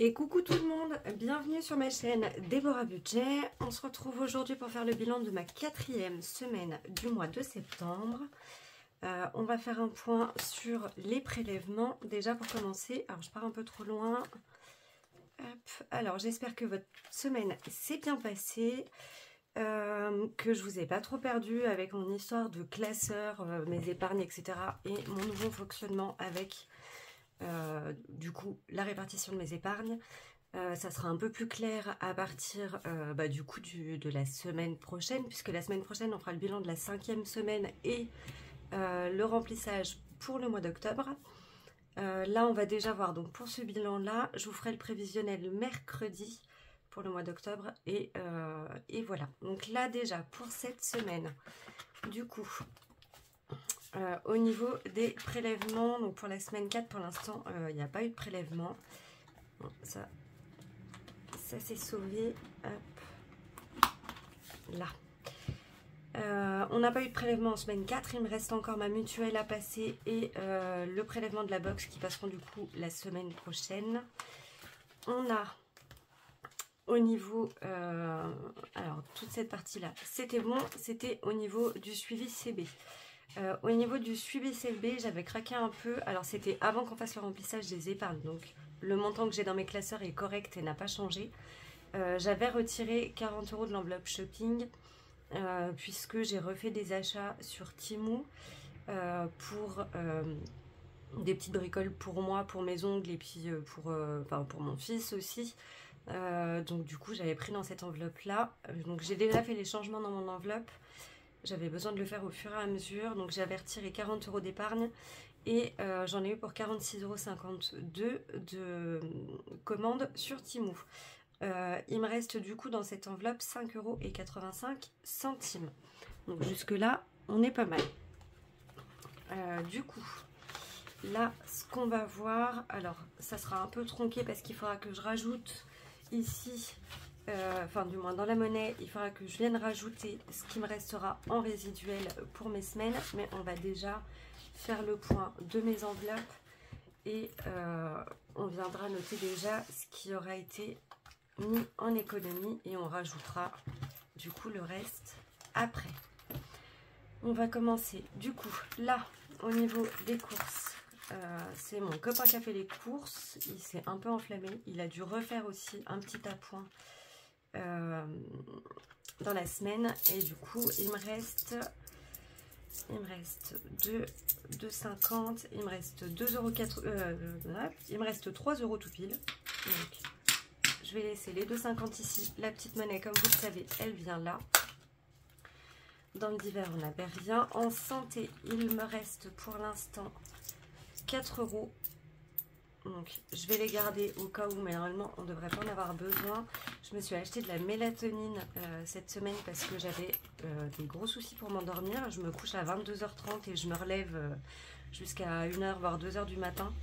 Et coucou tout le monde, bienvenue sur ma chaîne Déborah Budget. On se retrouve aujourd'hui pour faire le bilan de ma 4e semaine du mois de septembre. On va faire un point sur les prélèvements. Déjà pour commencer, alors je pars un peu trop loin. Hop. Alors j'espère que votre semaine s'est bien passée, que je vous ai pas trop perdu avec mon histoire de classeur, mes épargnes, etc. et mon nouveau fonctionnement avec... du coup la répartition de mes épargnes. Ça sera un peu plus clair à partir du coup de la semaine prochaine, puisque la semaine prochaine on fera le bilan de la 5e semaine et le remplissage pour le mois d'octobre. Là on va déjà voir, donc pour ce bilan là je vous ferai le prévisionnel mercredi pour le mois d'octobre et voilà. Donc là déjà pour cette semaine du coup au niveau des prélèvements, donc pour la semaine 4 pour l'instant il n'y a pas eu de prélèvement. Bon, ça c'est sauvé. Hop. Là on n'a pas eu de prélèvement en semaine 4, il me reste encore ma mutuelle à passer et le prélèvement de la box qui passeront du coup la semaine prochaine. On a au niveau alors toute cette partie là c'était bon, c'était au niveau du suivi CB. Au niveau du suivi CB, j'avais craqué un peu. Alors c'était avant qu'on fasse le remplissage des épargnes, donc le montant que j'ai dans mes classeurs est correct et n'a pas changé. J'avais retiré 40 € de l'enveloppe shopping puisque j'ai refait des achats sur Temu pour des petites bricoles pour moi, pour mes ongles et puis pour mon fils aussi. Donc du coup j'avais pris dans cette enveloppe là. Donc j'ai déjà fait les changements dans mon enveloppe. J'avais besoin de le faire au fur et à mesure, donc j'avais retiré 40 € d'épargne et j'en ai eu pour 46,52 € de commande sur Temu. Il me reste du coup dans cette enveloppe 5,85 €. Donc jusque là, on est pas mal. Du coup, là, ce qu'on va voir, alors ça sera un peu tronqué parce qu'il faudra que je rajoute ici... enfin du moins dans la monnaie, il faudra que je vienne rajouter ce qui me restera en résiduel pour mes semaines, mais on va déjà faire le point de mes enveloppes et on viendra noter déjà ce qui aura été mis en économie et on rajoutera du coup le reste après. On va commencer du coup là au niveau des courses. C'est mon copain qui a fait les courses, il s'est un peu enflammé, il a dû refaire aussi un petit appoint dans la semaine et du coup il me reste 2,50 €, il me reste 2,04 €, il me reste 3 € tout pile. Donc je vais laisser les 2,50 € ici. La petite monnaie, comme vous le savez, elle vient là. Dans le divers on n'avait rien. En santé il me reste pour l'instant 4 €. Donc je vais les garder au cas où, mais normalement on ne devrait pas en avoir besoin. Je me suis acheté de la mélatonine cette semaine parce que j'avais des gros soucis pour m'endormir. Je me couche à 22h30 et je me relève jusqu'à 1h voire 2h du matin.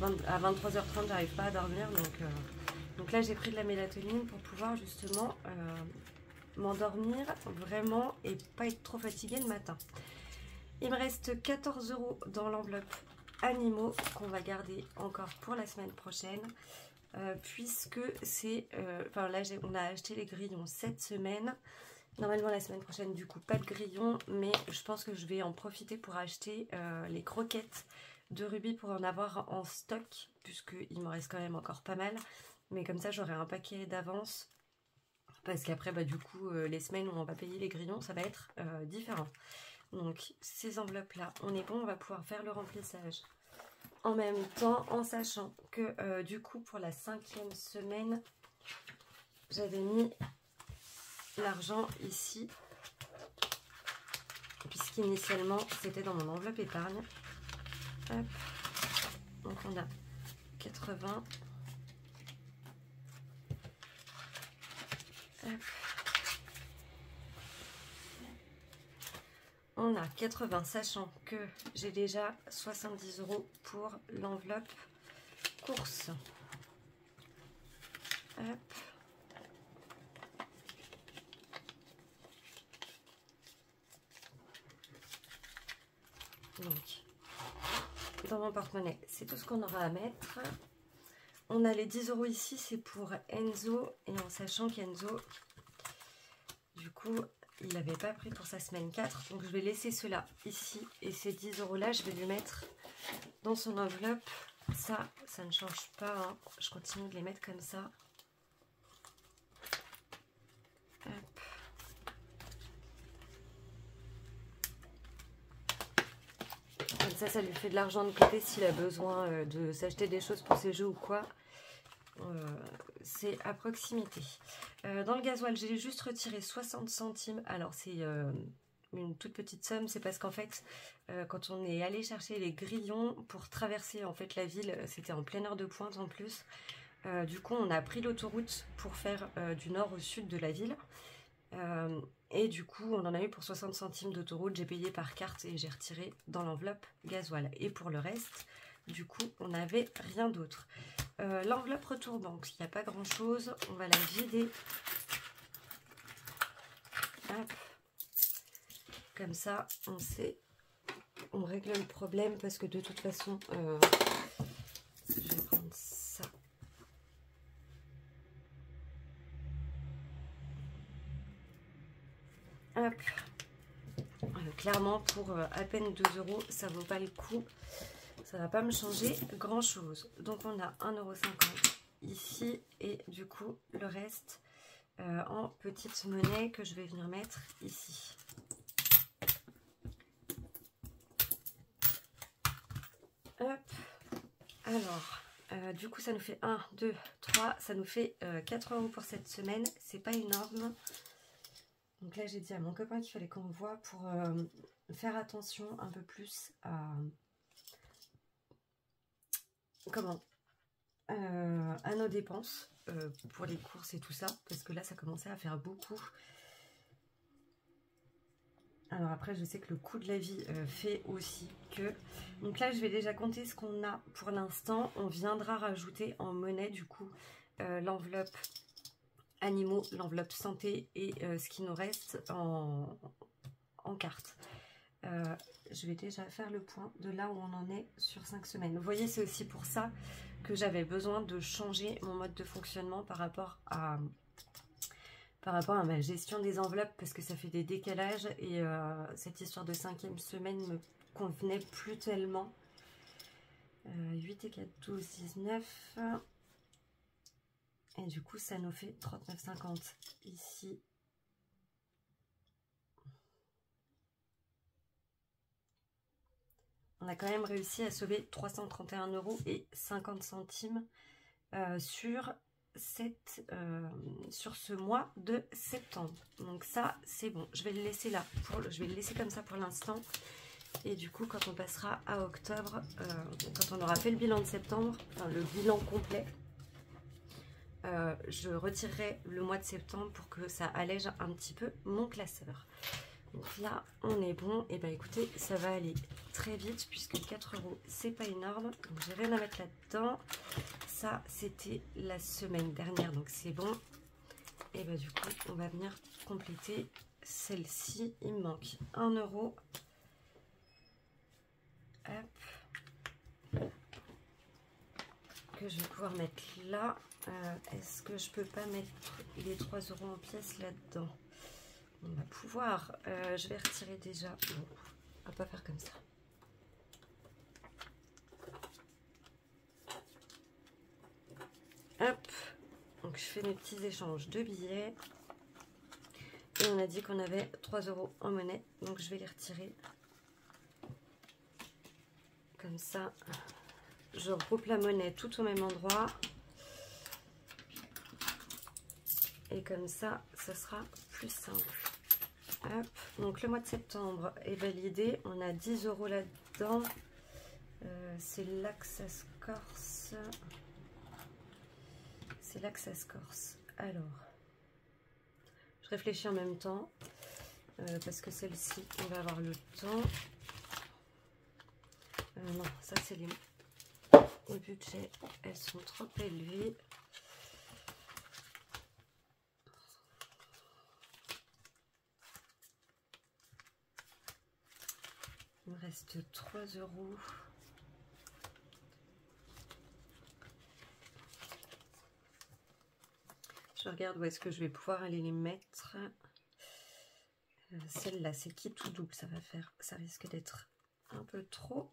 Donc à 23h30 j'arrive pas à dormir. Donc là j'ai pris de la mélatonine pour pouvoir justement m'endormir vraiment et pas être trop fatiguée le matin. Il me reste 14 € dans l'enveloppe animaux qu'on va garder encore pour la semaine prochaine puisque c'est là on a acheté les grillons cette semaine. Normalement la semaine prochaine du coup pas de grillons, mais je pense que je vais en profiter pour acheter les croquettes de rubis pour en avoir en stock puisqu'il me reste quand même encore pas mal, mais comme ça j'aurai un paquet d'avance parce qu'après du coup les semaines où on va payer les grillons ça va être différent. Donc ces enveloppes là on est bon, on va pouvoir faire le remplissage en même temps, en sachant que du coup pour la 5e semaine j'avais mis l'argent ici puisqu'initialement c'était dans mon enveloppe épargne. Hop. Donc on a 80. Hop. On a 80, sachant que j'ai déjà 70 € pour l'enveloppe course. Hop. Donc, dans mon porte-monnaie, c'est tout ce qu'on aura à mettre. On a les 10 € ici, c'est pour Enzo. Et en sachant qu'Enzo, du coup, il n'avait pas pris pour sa semaine 4. Donc je vais laisser cela ici. Et ces 10 € là, je vais lui mettre dans son enveloppe. Ça ne change pas. Hein. Je continue de les mettre comme ça. Hop. Comme ça lui fait de l'argent de côté s'il a besoin de s'acheter des choses pour ses jeux ou quoi. C'est à proximité. Dans le gasoil, j'ai juste retiré 60 centimes. Alors c'est une toute petite somme. C'est parce qu'en fait, quand on est allé chercher les grillons pour traverser en fait la ville, c'était en pleine heure de pointe en plus. Du coup, on a pris l'autoroute pour faire du nord au sud de la ville. Et du coup, on en a eu pour 60 centimes d'autoroute. J'ai payé par carte et j'ai retiré dans l'enveloppe gasoil. Et pour le reste, du coup, on n'avait rien d'autre. L'enveloppe retour banque, il n'y a pas grand chose. On va la vider. Hop. Comme ça, on sait, on règle le problème parce que de toute façon, je vais prendre ça. Hop. Clairement, pour à peine 2 €, ça vaut pas le coup. Ça va pas me changer grand chose. Donc on a 1,50 € ici et du coup le reste en petite monnaie que je vais venir mettre ici. Hop. Alors, du coup ça nous fait 1, 2, 3, ça nous fait 4 € pour cette semaine. C'est pas énorme. Donc là j'ai dit à mon copain qu'il fallait qu'on voit pour faire attention un peu plus à... à nos dépenses pour les courses et tout ça, parce que là ça commençait à faire beaucoup. Alors après je sais que le coût de la vie fait aussi que, donc là je vais déjà compter ce qu'on a pour l'instant. On viendra rajouter en monnaie du coup l'enveloppe animaux, l'enveloppe santé et ce qui nous reste en carte. Je vais déjà faire le point de là où on en est sur 5 semaines. Vous voyez, c'est aussi pour ça que j'avais besoin de changer mon mode de fonctionnement par rapport à ma gestion des enveloppes, parce que ça fait des décalages et cette histoire de 5e semaine me convenait plus tellement. 8 et 4, 12, 19. Et du coup, ça nous fait 39,50 ici. On a quand même réussi à sauver 331,50 € sur ce mois de septembre. Donc ça, c'est bon. Je vais le laisser là. Je vais le laisser comme ça pour l'instant. Et du coup, quand on passera à octobre, quand on aura fait le bilan de septembre, enfin le bilan complet, je retirerai le mois de septembre pour que ça allège un petit peu mon classeur. Donc là, on est bon. Et bien écoutez, ça va aller très vite puisque 4 € c'est pas énorme. Donc j'ai rien à mettre là-dedans. Ça, c'était la semaine dernière, donc c'est bon. Et bien du coup, on va venir compléter celle-ci. Il me manque 1 €. Hop. Que je vais pouvoir mettre là. Est-ce que je peux pas mettre les 3 € en pièces là-dedans? On va pouvoir. Je vais retirer déjà. Bon, on va pas faire comme ça. Hop. Donc je fais mes petits échanges de billets. Et on a dit qu'on avait 3 € en monnaie. Donc je vais les retirer. Comme ça, je regroupe la monnaie tout au même endroit. Et comme ça, ça sera plus simple. Hop. Donc le mois de septembre est validé. On a 10 € là-dedans. C'est là que ça se corse. C'est là que ça se corse. Alors, je réfléchis en même temps. Parce que celle-ci, on va avoir le temps. Non, ça c'est les budgets. Elles sont trop élevées. Il me reste 3 €. Je regarde où est-ce que je vais pouvoir aller les mettre. Celle-là, c'est qui tout double, ça va faire, ça risque d'être un peu trop.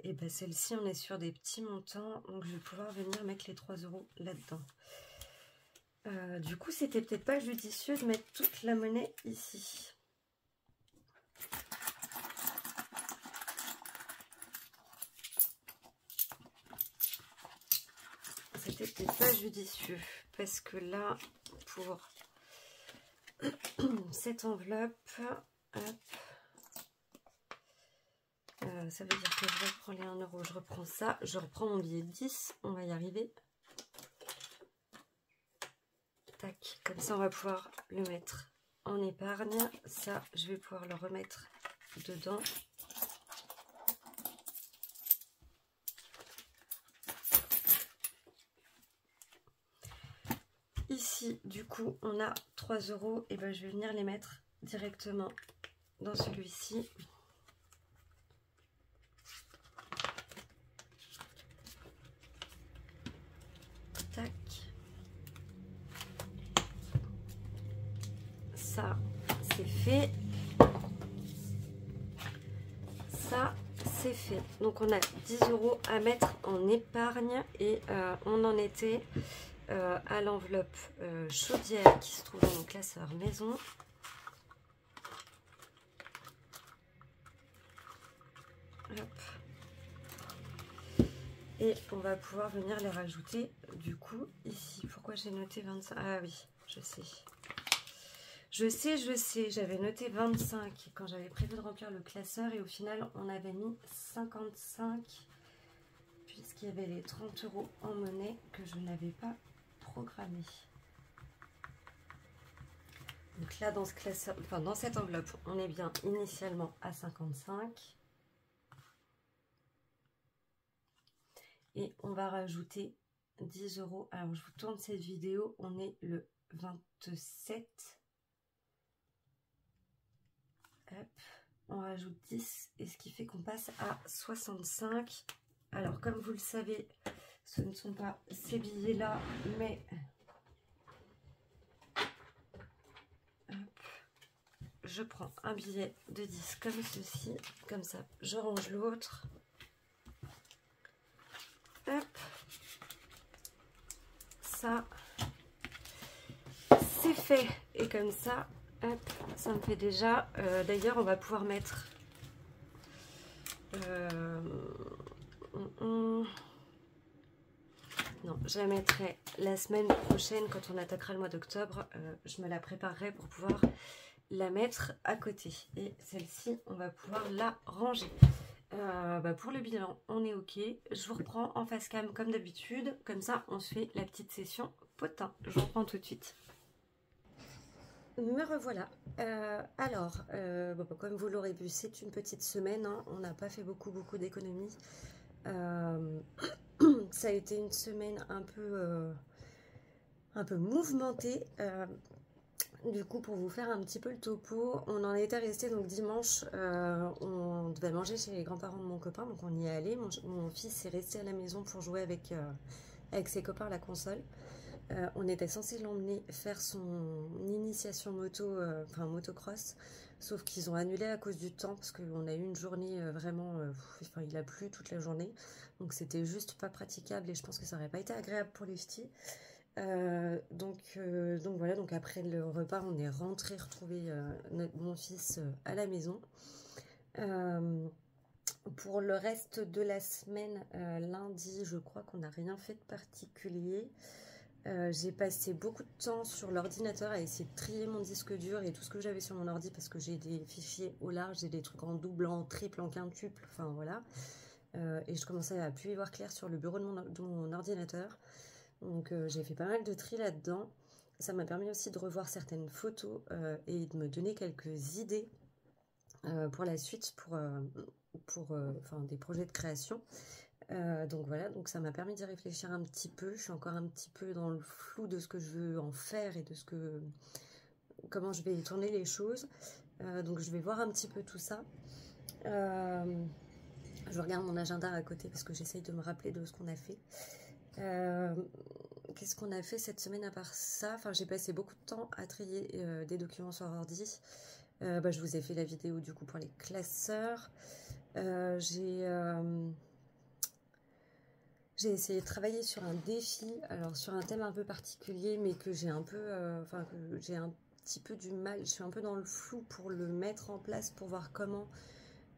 Et ben celle-ci, on est sur des petits montants, donc je vais pouvoir venir mettre les 3 € là-dedans. Du coup, c'était peut-être pas judicieux de mettre toute la monnaie ici. C'était peut-être pas judicieux, parce que là, pour cette enveloppe, hop, ça veut dire que je reprends les 1 €, je reprends ça, je reprends mon billet de 10, on va y arriver. Tac, comme ça on va pouvoir le mettre en épargne. Ça, je vais pouvoir le remettre dedans. Ici, du coup, on a 3 €, et ben je vais venir les mettre directement dans celui-ci. Tac. Ça, c'est fait. Ça, c'est fait. Donc, on a 10 € à mettre en épargne et on en était à l'enveloppe chaudière qui se trouve dans mon classeur maison. Hop. Et on va pouvoir venir les rajouter du coup ici. Pourquoi j'ai noté 25? Ah oui, je sais. Je sais, j'avais noté 25 quand j'avais prévu de remplir le classeur et au final on avait mis 55 puisqu'il y avait les 30 € en monnaie que je n'avais pas programmé. Donc là dans ce classeur, enfin dans cette enveloppe, on est bien initialement à 55. Et on va rajouter 10 €. Alors je vous tourne cette vidéo, on est le 27. Hop, on rajoute 10 et ce qui fait qu'on passe à 65. Alors comme vous le savez, ce ne sont pas ces billets là, mais hop, je prends un billet de 10 comme ceci, comme ça je range l'autre. Hop, ça c'est fait et comme ça. Hop, ça me fait déjà. D'ailleurs, on va pouvoir mettre. Non, je la mettrai la semaine prochaine quand on attaquera le mois d'octobre. Je me la préparerai pour pouvoir la mettre à côté. Et celle-ci, on va pouvoir la ranger. Pour le bilan, on est OK. Je vous reprends en face cam comme d'habitude. Comme ça, on se fait la petite session potin. Je vous reprends tout de suite. Me revoilà. Comme vous l'aurez vu, c'est une petite semaine, hein. On n'a pas fait beaucoup d'économies. Ça a été une semaine un peu mouvementée. Du coup, pour vous faire un petit peu le topo, on en était resté donc dimanche. On devait manger chez les grands-parents de mon copain, donc on y est allé. Mon fils est resté à la maison pour jouer avec ses copains à la console. On était censé l'emmener faire son initiation moto, motocross, sauf qu'ils ont annulé à cause du temps parce qu'on a eu une journée il a plu toute la journée, donc c'était juste pas praticable et je pense que ça n'aurait pas été agréable pour les petits. Donc voilà, donc après le repas, on est rentré retrouver mon fils à la maison. Pour le reste de la semaine, lundi, je crois qu'on n'a rien fait de particulier. J'ai passé beaucoup de temps sur l'ordinateur à essayer de trier mon disque dur et tout ce que j'avais sur mon ordi parce que j'ai des fichiers au large, j'ai des trucs en double, en triple, en quintuple, enfin voilà. Et je commençais à plus y voir clair sur le bureau de mon ordinateur. Donc j'ai fait pas mal de tri là-dedans. Ça m'a permis aussi de revoir certaines photos et de me donner quelques idées pour la suite, pour des projets de création. Donc voilà, donc ça m'a permis d'y réfléchir un petit peu. Je suis encore un petit peu dans le flou de ce que je veux en faire et de comment je vais tourner les choses. Donc je vais voir un petit peu tout ça. Je regarde mon agenda à côté parce que j'essaye de me rappeler de ce qu'on a fait. Qu'est-ce qu'on a fait cette semaine à part ça? Enfin, j'ai passé beaucoup de temps à trier des documents sur ordi. Je vous ai fait la vidéo du coup pour les classeurs. J'ai essayé de travailler sur un défi, alors sur un thème un peu particulier, mais que j'ai un peu, que j'ai un petit peu du mal. Je suis un peu dans le flou pour le mettre en place, pour voir comment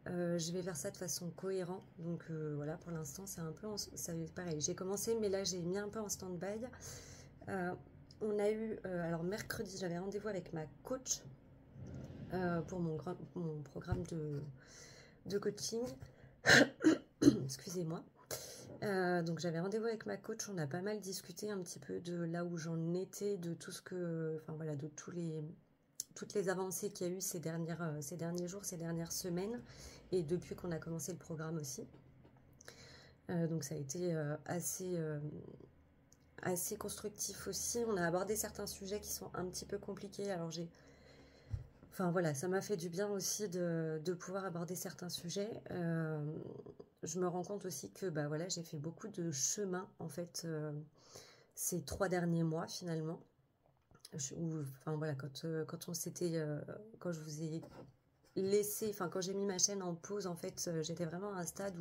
je vais faire ça de façon cohérente. Donc voilà, pour l'instant c'est un peu, pareil. J'ai commencé, mais là j'ai mis un peu en stand-by. On a eu, alors mercredi, j'avais rendez-vous avec ma coach pour mon programme de coaching. Excusez-moi. Donc j'avais rendez-vous avec ma coach, on a pas mal discuté un petit peu de là où j'en étais, de tout ce que, enfin voilà, de toutes les avancées qu'il y a eu ces derniers jours, ces dernières semaines, et depuis qu'on a commencé le programme aussi. Donc ça a été assez constructif aussi. On a abordé certains sujets qui sont un petit peu compliqués. Alors enfin voilà, ça m'a fait du bien aussi de pouvoir aborder certains sujets. Je me rends compte aussi que voilà, j'ai fait beaucoup de chemin en fait ces 3 derniers mois finalement. Enfin voilà, quand on s'était, quand je vous ai laissé, enfin quand j'ai mis ma chaîne en pause, en fait, j'étais vraiment à un stade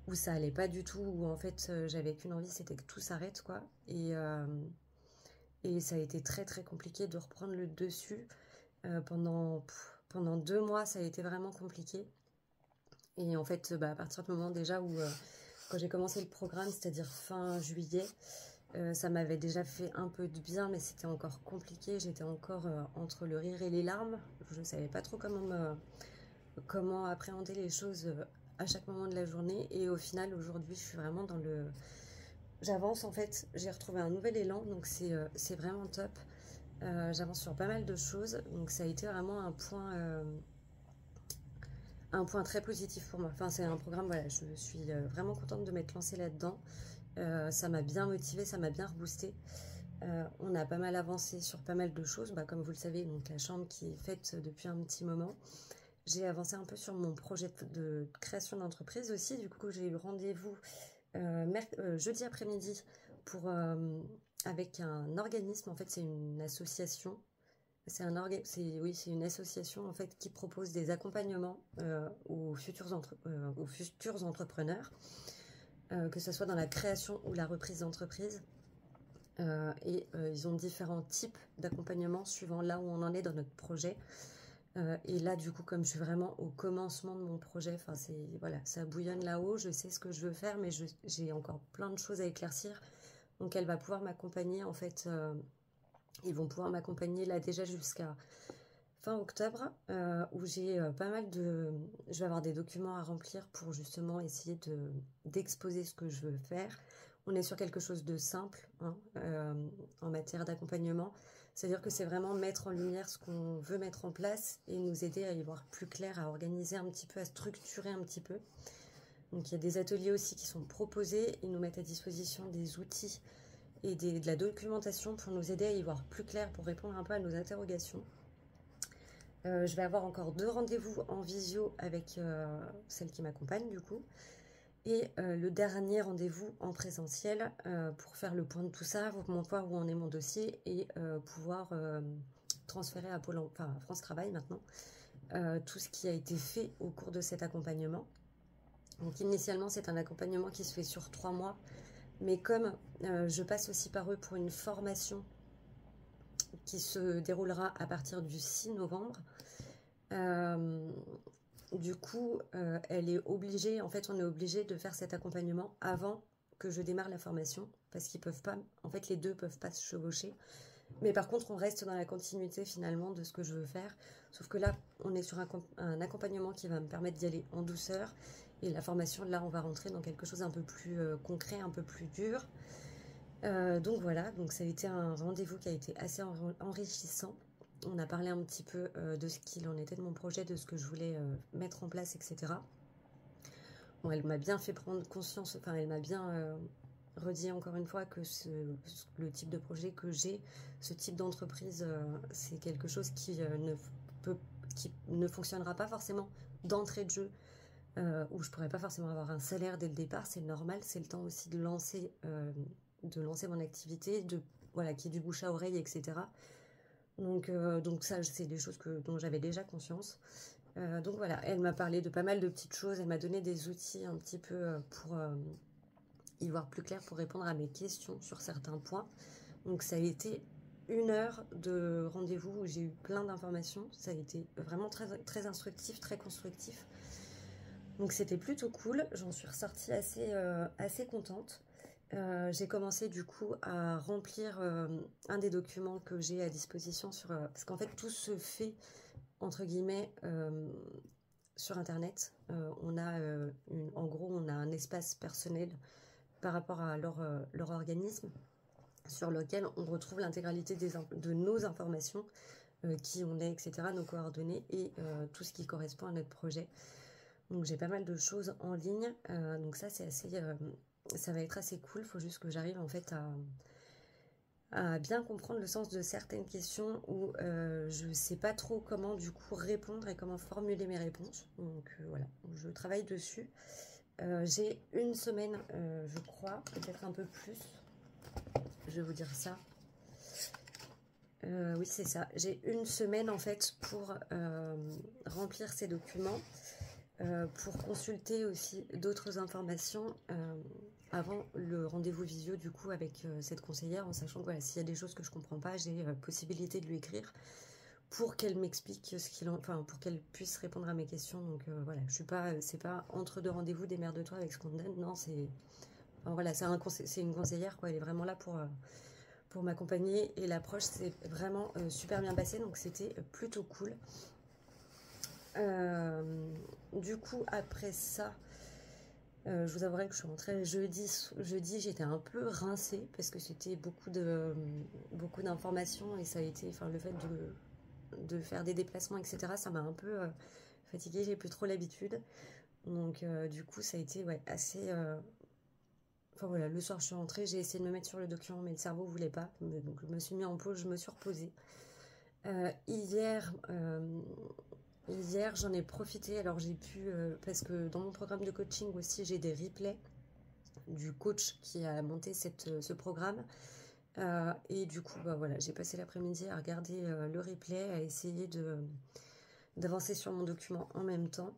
où ça allait pas du tout, où en fait j'avais qu'une envie, c'était que tout s'arrête quoi. Et ça a été très très compliqué de reprendre le dessus. Pendant 2 mois, ça a été vraiment compliqué. Et en fait, à partir du moment déjà où, quand j'ai commencé le programme, c'est-à-dire fin juillet, ça m'avait déjà fait un peu de bien, mais c'était encore compliqué. J'étais encore entre le rire et les larmes. Je ne savais pas trop comment appréhender les choses à chaque moment de la journée. Et au final, aujourd'hui, je suis vraiment dans le... J'avance en fait, j'ai retrouvé un nouvel élan, donc c'est vraiment top. J'avance sur pas mal de choses, donc ça a été vraiment un point très positif pour moi. Enfin, c'est un programme, voilà, je suis vraiment contente de m'être lancée là-dedans. Ça m'a bien motivée, ça m'a bien reboosté. On a pas mal avancé sur pas mal de choses, comme vous le savez, donc la chambre qui est faite depuis un petit moment. J'ai avancé un peu sur mon projet de création d'entreprise aussi. Du coup, j'ai eu rendez-vous jeudi après-midi avec un organisme. En fait, c'est une association. C'est une association en fait qui propose des accompagnements aux futurs entrepreneurs, que ce soit dans la création ou la reprise d'entreprise. Ils ont différents types d'accompagnement suivant là où on en est dans notre projet. Et là, du coup, comme je suis vraiment au commencement de mon projet, enfin, voilà, ça bouillonne là-haut, je sais ce que je veux faire, mais j'ai encore plein de choses à éclaircir. Donc, elle va pouvoir m'accompagner, en fait, ils vont pouvoir m'accompagner là déjà jusqu'à fin octobre, où j'ai pas mal de... Je vais avoir des documents à remplir pour justement essayer d'exposer ce que je veux faire. On est sur quelque chose de simple en matière d'accompagnement. C'est-à-dire que c'est vraiment mettre en lumière ce qu'on veut mettre en place et nous aider à y voir plus clair, à organiser un petit peu, à structurer un petit peu. Donc il y a des ateliers aussi qui sont proposés. Ils nous mettent à disposition des outils et de la documentation pour nous aider à y voir plus clair, pour répondre un peu à nos interrogations. Je vais avoir encore 2 rendez-vous en visio avec celle qui m'accompagne du coup. Et le dernier rendez-vous en présentiel pour faire le point de tout ça, pour voir où en est mon dossier et pouvoir transférer à France Travail maintenant tout ce qui a été fait au cours de cet accompagnement. Donc initialement, c'est un accompagnement qui se fait sur 3 mois, mais comme je passe aussi par eux pour une formation qui se déroulera à partir du 6 novembre, du coup, elle est obligée, en fait, on est obligé de faire cet accompagnement avant que je démarre la formation, parce qu'ils peuvent pas, en fait, les deux peuvent pas se chevaucher. Mais par contre, on reste dans la continuité finalement de ce que je veux faire. Sauf que là, on est sur un accompagnement qui va me permettre d'y aller en douceur. Et la formation, là, on va rentrer dans quelque chose un peu plus concret, un peu plus dur. Donc voilà, donc ça a été un rendez-vous qui a été assez enrichissant. On a parlé un petit peu de ce qu'il en était de mon projet, de ce que je voulais mettre en place, etc. Bon, elle m'a bien fait prendre conscience, enfin elle m'a bien redit encore une fois que le type de projet que j'ai, ce type d'entreprise, c'est quelque chose qui ne qui ne fonctionnera pas forcément d'entrée de jeu, où je pourrais pas forcément avoir un salaire dès le départ. C'est normal, c'est le temps aussi de lancer mon activité, voilà, qu'il y ait du bouche à oreille, etc. Donc ça, c'est des choses dont j'avais déjà conscience. Donc voilà, elle m'a parlé de pas mal de petites choses, elle m'a donné des outils un petit peu pour y voir plus clair, pour répondre à mes questions sur certains points. Donc ça a été 1 heure de rendez-vous où j'ai eu plein d'informations. Ça a été vraiment très, très instructif, très constructif. Donc c'était plutôt cool, j'en suis ressortie assez contente. J'ai commencé du coup à remplir un des documents que j'ai à disposition parce qu'en fait tout se fait entre guillemets sur internet. En gros on a un espace personnel par rapport à leur organisme, sur lequel on retrouve l'intégralité de nos informations, qui on est, etc., nos coordonnées et tout ce qui correspond à notre projet. Donc j'ai pas mal de choses en ligne, donc ça c'est ça va être assez cool. Il faut juste que j'arrive en fait à bien comprendre le sens de certaines questions où je sais pas trop comment du coup répondre et comment formuler mes réponses. Donc voilà, je travaille dessus. J'ai 1 semaine, je crois, peut-être un peu plus. Je vais vous dire ça. Oui, c'est ça. J'ai 1 semaine en fait pour remplir ces documents, pour consulter aussi d'autres informations avant le rendez-vous visio du coup avec cette conseillère, en sachant que voilà, s'il y a des choses que je comprends pas, j'ai possibilité de lui écrire pour qu'elle m'explique pour qu'elle puisse répondre à mes questions. Donc voilà, c'est pas entre 2 rendez-vous démerde-toi avec ce qu'on te donne. Non, voilà, c'est une conseillère quoi. Elle est vraiment là pour m'accompagner, et l'approche s'est vraiment super bien passée, donc c'était plutôt cool. Du coup après ça, je vous avouerai que je suis rentrée jeudi, j'étais un peu rincée parce que c'était beaucoup d'informations, et ça a été, le fait de faire des déplacements, etc., ça m'a un peu fatiguée, j'ai plus trop l'habitude. Donc du coup ça a été assez... Enfin voilà, le soir je suis rentrée, j'ai essayé de me mettre sur le document, mais le cerveau voulait pas, donc je me suis mis en pause, je me suis reposée. Hier, j'en ai profité, alors j'ai pu, parce que dans mon programme de coaching aussi, j'ai des replays du coach qui a monté ce programme. Et du coup, voilà, j'ai passé l'après-midi à regarder le replay, à essayer d'avancer sur mon document en même temps.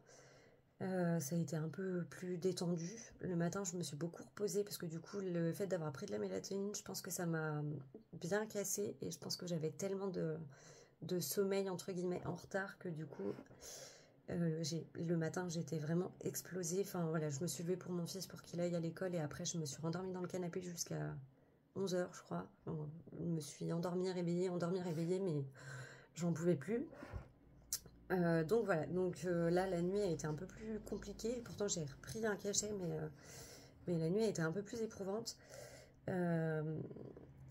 Ça a été un peu plus détendu. Le matin, je me suis beaucoup reposée parce que du coup, le fait d'avoir pris de la mélatonine, je pense que ça m'a bien cassé, et je pense que j'avais tellement de sommeil entre guillemets en retard que du coup le matin j'étais vraiment explosée. Enfin voilà, je me suis levée pour mon fils pour qu'il aille à l'école, et après je me suis rendormie dans le canapé jusqu'à 11 h je crois. Je me suis endormie, réveillée, mais j'en pouvais plus. Donc voilà, là la nuit a été un peu plus compliquée, pourtant j'ai repris un cachet, mais la nuit a été un peu plus éprouvante.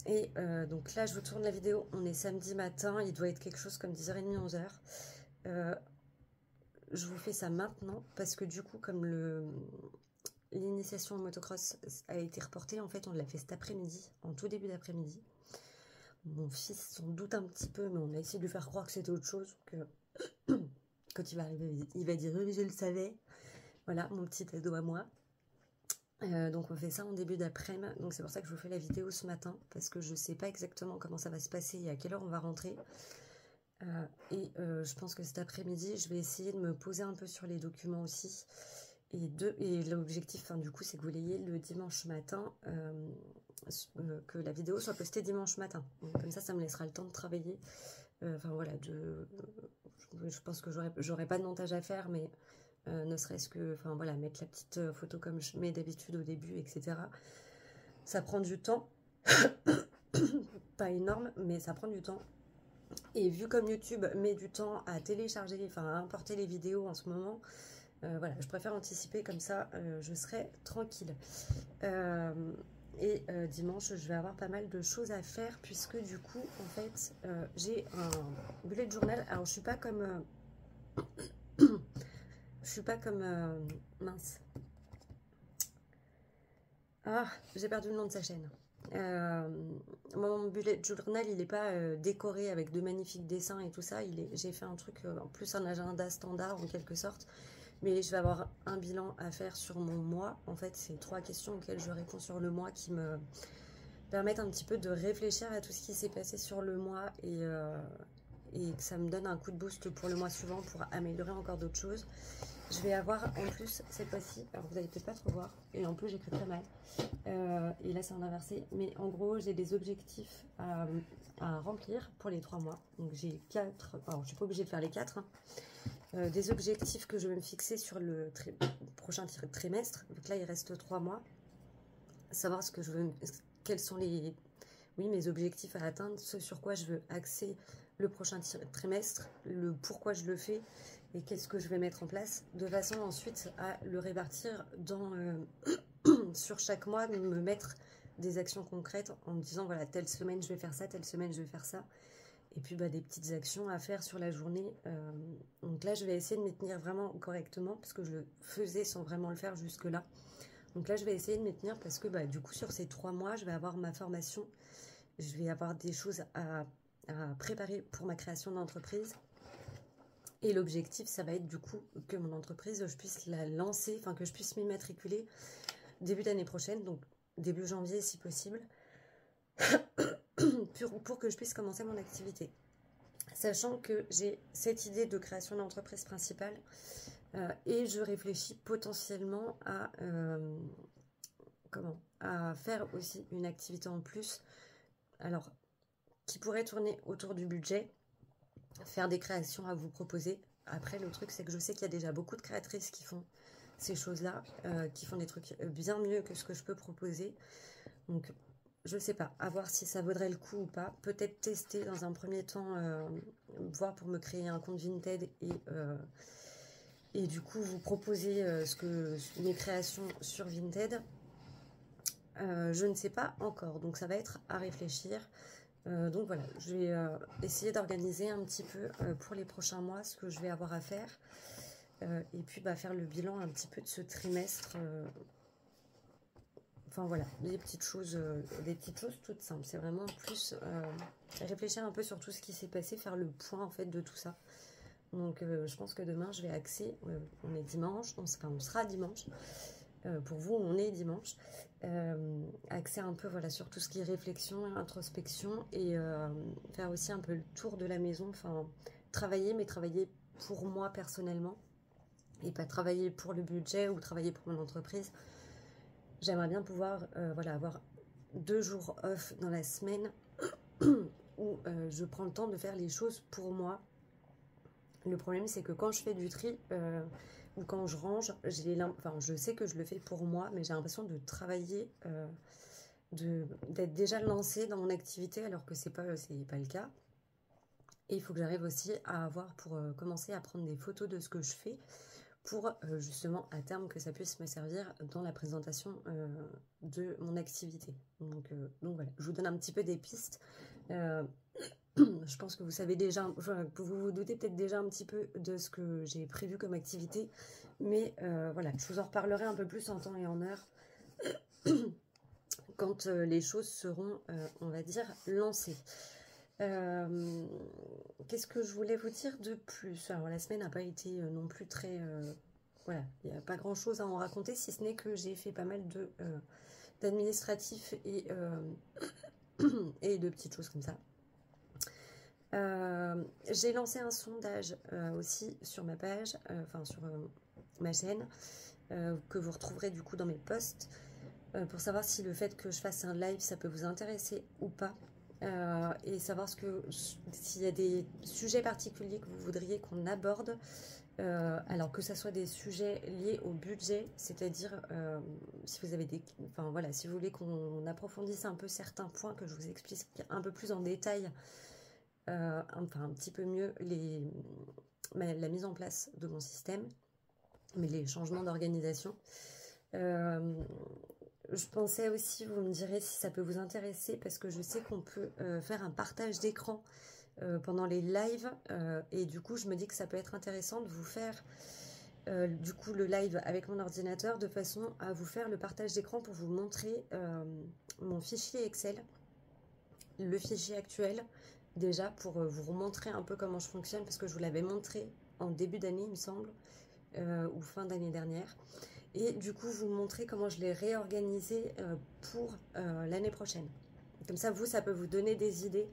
Donc là je vous tourne la vidéo, on est samedi matin, il doit être quelque chose comme 10h30, 11h. Je vous fais ça maintenant parce que du coup, comme l'initiation au motocross a été reportée, en fait on l'a fait cet après-midi, en tout début d'après-midi. Mon fils s'en doute un petit peu, mais on a essayé de lui faire croire que c'était autre chose, que quand il va arriver, il va dire oui, je le savais. Voilà, mon petit ado à moi. Donc on fait ça en début d'après-midi, donc c'est pour ça que je vous fais la vidéo ce matin, parce que je sais pas exactement comment ça va se passer et à quelle heure on va rentrer. Je pense que cet après-midi je vais essayer de me poser un peu sur les documents aussi, et l'objectif du coup c'est que vous l'ayez le dimanche matin, que la vidéo soit postée dimanche matin, donc, comme ça me laissera le temps de travailler. Voilà, je pense que j'aurai pas de montage à faire, mais ne serait-ce que voilà, mettre la petite photo comme je mets d'habitude au début, etc. Ça prend du temps. Pas énorme, mais ça prend du temps. Et vu comme YouTube met du temps à télécharger, à importer les vidéos en ce moment, voilà, je préfère anticiper, comme ça je serai tranquille. Dimanche, je vais avoir pas mal de choses à faire, puisque du coup, en fait, j'ai un bullet journal. Alors, je suis pas comme... mince. Ah, j'ai perdu le nom de sa chaîne. Mon bullet journal, il n'est pas décoré avec de magnifiques dessins et tout ça. J'ai fait un truc, en plus un agenda standard en quelque sorte. Mais je vais avoir un bilan à faire sur mon mois. En fait, c'est 3 questions auxquelles je réponds sur le mois qui me permettent un petit peu de réfléchir à tout ce qui s'est passé sur le mois et que ça me donne un coup de boost pour le mois suivant pour améliorer encore d'autres choses. Je vais avoir en plus cette fois-ci, alors vous allez peut-être pas trop voir, et en plus j'écris très mal, et là c'est en inversé, mais en gros j'ai des objectifs à remplir pour les 3 mois. Donc j'ai 4, alors je suis pas obligée de faire les 4, hein. Des objectifs que je vais me fixer sur le prochain trimestre. Donc là il reste 3 mois, savoir ce que je veux, quels sont mes objectifs à atteindre, ce sur quoi je veux axer le prochain trimestre, le pourquoi je le fais et qu'est-ce que je vais mettre en place, de façon ensuite à le répartir sur chaque mois, me mettre des actions concrètes en me disant voilà, telle semaine je vais faire ça, telle semaine je vais faire ça, et puis des petites actions à faire sur la journée. Donc là je vais essayer de m'y tenir vraiment correctement parce que je le faisais sans vraiment le faire jusque là. Donc là je vais essayer de m'y tenir parce que du coup sur ces 3 mois je vais avoir ma formation, je vais avoir des choses à préparer pour ma création d'entreprise. Et l'objectif, ça va être du coup que mon entreprise, je puisse la lancer, enfin que je puisse m'immatriculer début d'année prochaine, donc début janvier si possible, pour que je puisse commencer mon activité. Sachant que j'ai cette idée de création d'entreprise principale et je réfléchis potentiellement à faire aussi une activité en plus, alors qui pourrait tourner autour du budget, faire des créations à vous proposer. Après, le truc, c'est que je sais qu'il y a déjà beaucoup de créatrices qui font ces choses-là, qui font des trucs bien mieux que ce que je peux proposer. Donc, je ne sais pas, à voir si ça vaudrait le coup ou pas. Peut-être tester dans un premier temps, voir pour me créer un compte Vinted et du coup, vous proposer mes créations sur Vinted. Je ne sais pas encore, donc ça va être à réfléchir. Donc voilà, je vais essayer d'organiser un petit peu pour les prochains mois ce que je vais avoir à faire. Et puis faire le bilan un petit peu de ce trimestre. Enfin voilà, des petites choses toutes simples. C'est vraiment plus réfléchir un peu sur tout ce qui s'est passé, faire le point en fait de tout ça. Donc je pense que demain je vais axer, on est dimanche, on sera dimanche. Pour vous, on est dimanche. Axer un peu sur tout ce qui est réflexion, introspection et faire aussi un peu le tour de la maison. Enfin, travailler, mais travailler pour moi personnellement et pas travailler pour le budget ou travailler pour mon entreprise. J'aimerais bien pouvoir avoir 2 jours off dans la semaine où je prends le temps de faire les choses pour moi. Le problème, c'est que quand je fais du tri ou quand je range, je sais que je le fais pour moi, mais j'ai l'impression de travailler, d'être déjà lancée dans mon activité, alors que c'est pas le cas. Et il faut que j'arrive aussi à pour commencer à prendre des photos de ce que je fais, pour justement à terme que ça puisse me servir dans la présentation de mon activité. Donc voilà, je vous donne un petit peu des pistes. Je pense que vous savez déjà, vous vous doutez peut-être déjà un petit peu de ce que j'ai prévu comme activité, mais voilà, je vous en reparlerai un peu plus en temps et en heure quand les choses seront, on va dire, lancées. Qu'est-ce que je voulais vous dire de plus? Alors la semaine n'a pas été non plus très... voilà, il n'y a pas grand-chose à en raconter, si ce n'est que j'ai fait pas mal d'administratifs et de petites choses comme ça. J'ai lancé un sondage aussi sur ma page, sur ma chaîne, que vous retrouverez du coup dans mes posts, pour savoir si le fait que je fasse un live, ça peut vous intéresser ou pas, et savoir s'il y a des sujets particuliers que vous voudriez qu'on aborde, alors que ça soit des sujets liés au budget, c'est-à-dire si vous avez si vous voulez qu'on approfondisse un peu certains points, que je vous explique un peu plus en détail, un petit peu mieux la mise en place de mon système, mais les changements d'organisation. Je pensais aussi, vous me direz si ça peut vous intéresser, parce que je sais qu'on peut faire un partage d'écran pendant les lives, et du coup je me dis que ça peut être intéressant de vous faire du coup le live avec mon ordinateur, de façon à vous faire le partage d'écran pour vous montrer mon fichier Excel le fichier actuel, déjà pour vous remontrer un peu comment je fonctionne, parce que je vous l'avais montré en début d'année, il me semble, ou fin d'année dernière. Et du coup, vous montrer comment je l'ai réorganisé pour l'année prochaine. Comme ça, vous, ça peut vous donner des idées.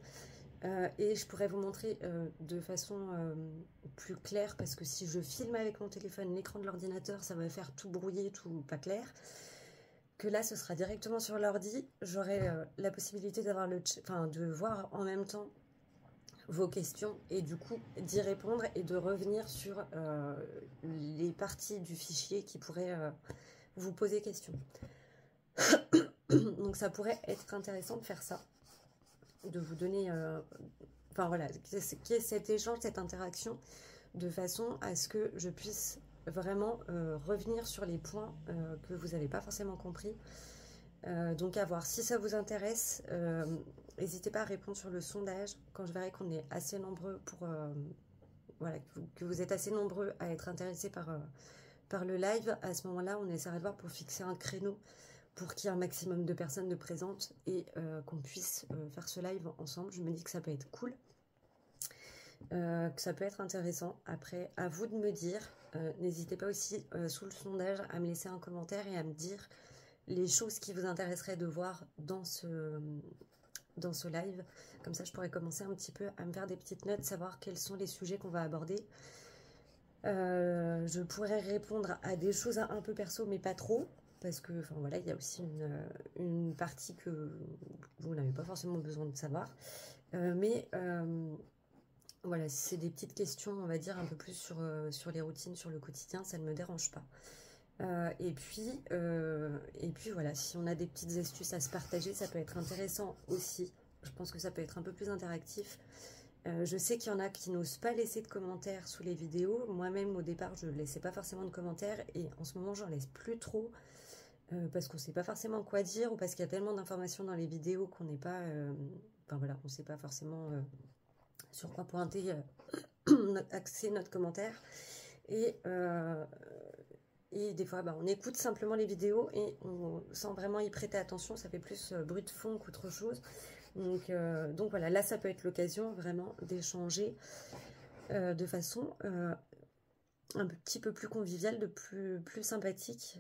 Et je pourrais vous montrer de façon plus claire, parce que si je filme avec mon téléphone l'écran de l'ordinateur, ça va faire tout brouillé, tout pas clair. Que là, ce sera directement sur l'ordi. J'aurai la possibilité d'avoir de voir en même temps vos questions et du coup d'y répondre et de revenir sur les parties du fichier qui pourraient vous poser question. Donc ça pourrait être intéressant de faire ça, de vous donner, enfin voilà, qu'il y ait cet échange, cette interaction, de façon à ce que je puisse vraiment revenir sur les points que vous n'avez pas forcément compris. Donc à voir, si ça vous intéresse, n'hésitez pas à répondre sur le sondage quand je verrai qu'on est assez nombreux pour voilà, que vous êtes assez nombreux à être intéressés par le live. À ce moment-là, on essaiera de voir pour fixer un créneau pour qu'il y ait un maximum de personnes de présentes et qu'on puisse faire ce live ensemble. Je me dis que ça peut être cool, que ça peut être intéressant. Après, à vous de me dire. N'hésitez pas aussi sous le sondage à me laisser un commentaire et à me dire les choses qui vous intéresseraient de voir dans ce live. Comme ça, je pourrais commencer un petit peu à me faire des petites notes, savoir quels sont les sujets qu'on va aborder. Je pourrais répondre à des choses un peu perso, mais pas trop, parce que, enfin voilà, il y a aussi une partie que vous n'avez pas forcément besoin de savoir. Mais voilà, si c'est des petites questions, on va dire un peu plus sur les routines, sur le quotidien, ça ne me dérange pas. Et puis voilà, si on a des petites astuces à se partager, ça peut être intéressant aussi. Je pense que ça peut être un peu plus interactif. Je sais qu'il y en a qui n'osent pas laisser de commentaires sous les vidéos. Moi-même, au départ, je ne laissais pas forcément de commentaires. Et en ce moment, j'en laisse plus trop. Parce qu'on ne sait pas forcément quoi dire. Ou parce qu'il y a tellement d'informations dans les vidéos qu'on n'est pas... enfin voilà, on ne sait pas forcément sur quoi pointer, axer notre commentaire. Et des fois, on écoute simplement les vidéos et sans vraiment y prêter attention. Ça fait plus bruit de fond qu'autre chose. Donc voilà, là, ça peut être l'occasion vraiment d'échanger de façon un petit peu plus conviviale, plus sympathique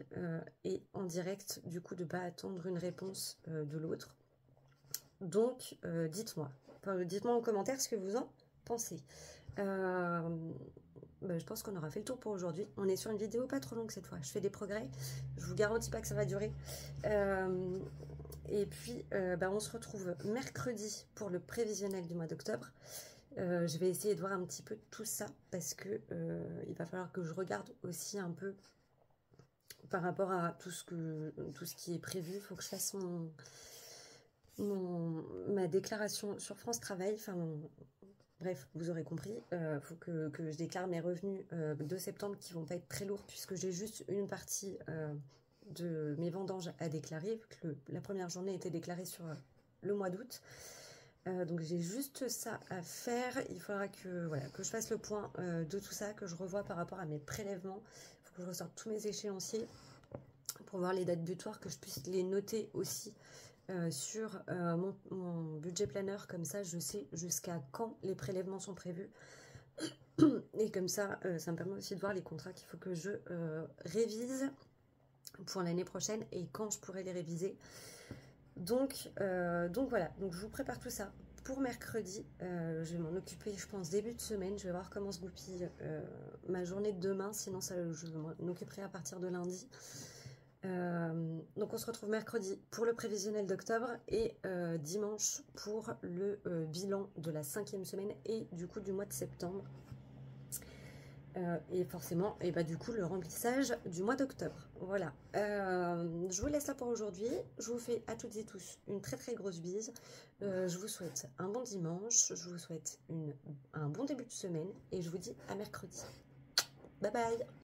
et en direct, du coup, de ne pas attendre une réponse de l'autre. Donc, dites-moi en commentaire ce que vous en pensez. Je pense qu'on aura fait le tour pour aujourd'hui. On est sur une vidéo pas trop longue cette fois. Je fais des progrès. Je vous garantis pas que ça va durer. Et puis, on se retrouve mercredi pour le prévisionnel du mois d'octobre. Je vais essayer de voir un petit peu tout ça parce que il va falloir que je regarde aussi un peu par rapport à tout ce qui est prévu. Il faut que je fasse ma déclaration sur France Travail. Enfin, bref, vous aurez compris, faut que je déclare mes revenus de septembre qui vont pas être très lourds puisque j'ai juste une partie de mes vendanges à déclarer. La première journée était déclarée sur le mois d'août. Donc j'ai juste ça à faire. Il faudra que je fasse le point de tout ça, que je revoie par rapport à mes prélèvements. Il faut que je ressorte tous mes échéanciers pour voir les dates butoirs, que je puisse les noter aussi sur mon budget planner, comme ça je sais jusqu'à quand les prélèvements sont prévus et comme ça ça me permet aussi de voir les contrats qu'il faut que je révise pour l'année prochaine et quand je pourrai les réviser. Donc voilà, donc je vous prépare tout ça pour mercredi. Je vais m'en occuper, je pense, début de semaine. Je vais voir comment se goupille ma journée de demain, sinon je m'en occuperai à partir de lundi. Donc on se retrouve mercredi pour le prévisionnel d'octobre et dimanche pour le bilan de la 5e semaine et du coup du mois de septembre. Et forcément, du coup, le remplissage du mois d'octobre. Voilà. Je vous laisse là pour aujourd'hui. Je vous fais à toutes et tous une très très grosse bise. Je vous souhaite un bon dimanche. Je vous souhaite un bon début de semaine et je vous dis à mercredi. Bye bye.